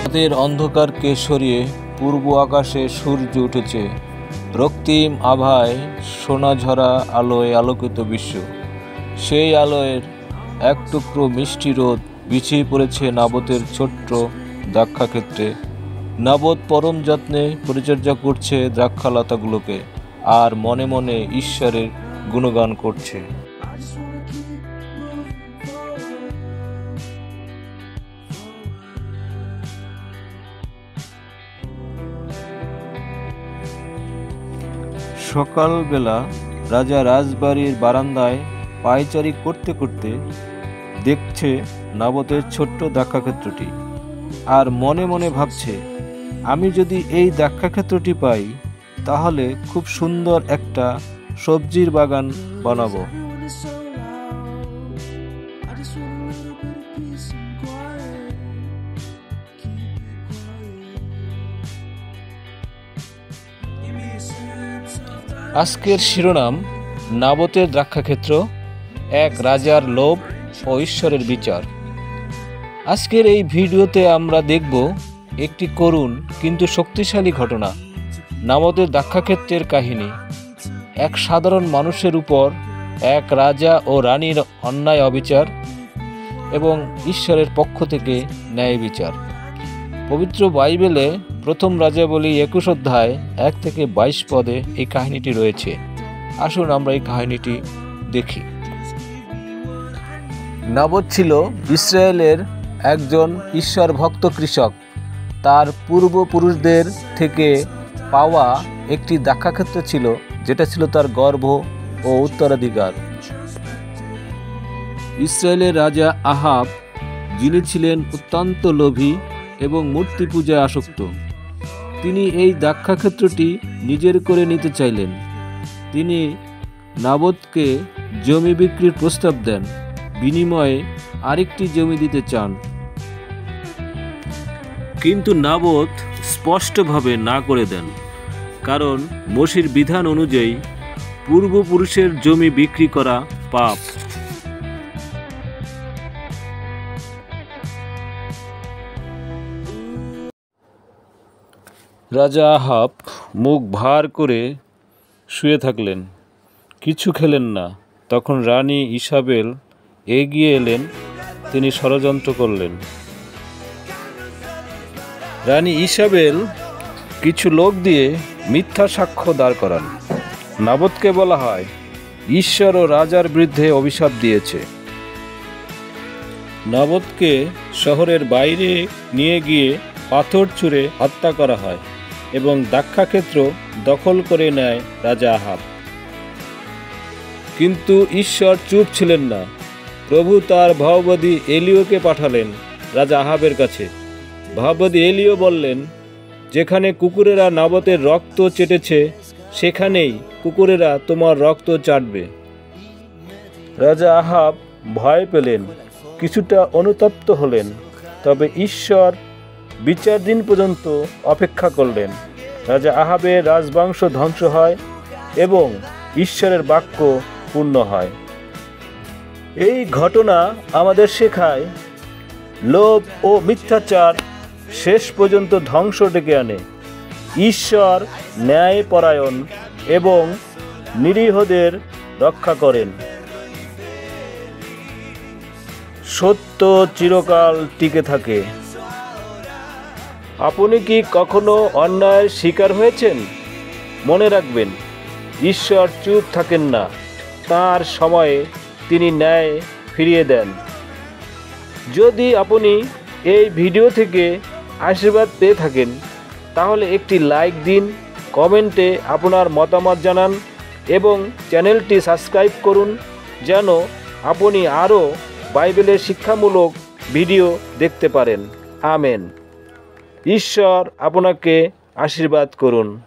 রাতের অন্ধকারকে সরিয়ে পূর্ব আকাশে সূর্য উঠেছে। রক্তিম আভায় সোনাঝরা আলোয় আলোকিত বিশ্ব। সেই আলোয়ের এক টুকরো মিষ্টি রোদ বিছিয়ে পড়েছে নাবতের ছোট্ট দ্রাক্ষাক্ষেত্রে। নাবত পরম যত্নে পরিচর্যা করছে দ্রাক্ষালতাগুলোকে আর মনে মনে ঈশ্বরের গুণগান করছে। সকালবেলা রাজা রাজবাড়ির বারান্দায় পায়চারি করতে করতে দেখছে নাবতের ছোট্ট দ্রাক্ষাক্ষেত্রটি, আর মনে মনে ভাবছে, আমি যদি এই দ্রাক্ষাক্ষেত্রটি পাই তাহলে খুব সুন্দর একটা সবজির বাগান বানাবো। আজকের শিরোনাম, নাবতের দ্রাক্ষাক্ষেত্র, এক রাজার লোভ ও ঈশ্বরের বিচার। আজকের এই ভিডিওতে আমরা দেখব একটি করুণ কিন্তু শক্তিশালী ঘটনা, নাবতের দ্রাক্ষাক্ষেত্রের কাহিনী। এক সাধারণ মানুষের উপর এক রাজা ও রানীর অন্যায় অবিচার এবং ঈশ্বরের পক্ষ থেকে ন্যায় বিচার। পবিত্র বাইবেলে প্রথম রাজাবলী 21 অধ্যায় 1 থেকে 22 পদে এই কাহিনীটি রয়েছে। আসুন আমরা এই কাহিনীটি দেখি। নাবত ছিল ইসরায়েলের একজন ঈশ্বর ভক্ত কৃষক। তার পূর্বপুরুষদের থেকে পাওয়া একটি দ্রাক্ষাক্ষেত্র ছিল, যেটা ছিল তার গর্ভ ও উত্তরাধিকার। ইসরায়েলের রাজা আহাব, যিনি ছিলেন অত্যন্ত লোভী এবং মূর্তি পূজায় আসক্ত, তিনি এই দ্রাক্ষাক্ষেত্রটি নিজের করে নিতে চাইলেন। তিনি নাবতকে জমি বিক্রির প্রস্তাব দেন, বিনিময়ে আরেকটি জমি দিতে চান। কিন্তু নাবত স্পষ্টভাবে না করে দেন, কারণ মোশির বিধান অনুযায়ী পূর্বপুরুষের জমি বিক্রি করা পাপ। রাজা আহাব মুখ ভার করে শুয়ে থাকলেন, কিছু খেলেন না। তখন রানী ইসাবেল এগিয়ে এলেন, তিনি ষড়যন্ত্র করলেন। রানী ইসাবেল কিছু লোক দিয়ে মিথ্যা সাক্ষ্য দাঁড় করান। নাবতকে বলা হয় ঈশ্বর ও রাজার বিরুদ্ধে অভিশাপ দিয়েছে। নাবতকে শহরের বাইরে নিয়ে গিয়ে পাথর ছুঁড়ে হত্যা করা হয় এবং দ্রাক্ষাক্ষেত্র দখল করে নেয় রাজা আহাব। কিন্তু ঈশ্বর চুপ ছিলেন না। প্রভু তার ভাববাদী এলিওকে পাঠালেন রাজা আহাবের কাছে। ভাববাদী এলিও বললেন, যেখানে কুকুরেরা নাবতের রক্ত চেটেছে, সেখানেই কুকুরেরা তোমার রক্ত চাটবে। রাজা আহাব ভয় পেলেন, কিছুটা অনুতপ্ত হলেন, তবে ঈশ্বর বিচার দিন পর্যন্ত অপেক্ষা করলেন। রাজা আহাবের রাজবংশ ধ্বংস হয় এবং ঈশ্বরের বাক্য পূর্ণ হয়। এই ঘটনা আমাদের শেখায়, লোভ ও মিথ্যাচার শেষ পর্যন্ত ধ্বংস ডেকে আনে। ঈশ্বর ন্যায়পরায়ণ এবং নিরীহদের রক্ষা করেন। সত্য চিরকাল টিকে থাকে। আপনি কি কখনো অন্যায়ের শিকার হয়েছেন? মনে রাখবেন, ঈশ্বর চুপ থাকেন না, তাঁর সময়ে তিনি ন্যায় ফিরিয়ে দেন। যদি আপনি এই ভিডিও থেকে আশীর্বাদ পেয়ে থাকেন, তাহলে একটি লাইক দিন, কমেন্টে আপনার মতামত জানান এবং চ্যানেলটি সাবস্ক্রাইব করুন, যেন আপনি আরও বাইবেলের শিক্ষামূলক ভিডিও দেখতে পারেন। আমেন। ঈশ্বর আপনাকে আশীর্বাদ করুন।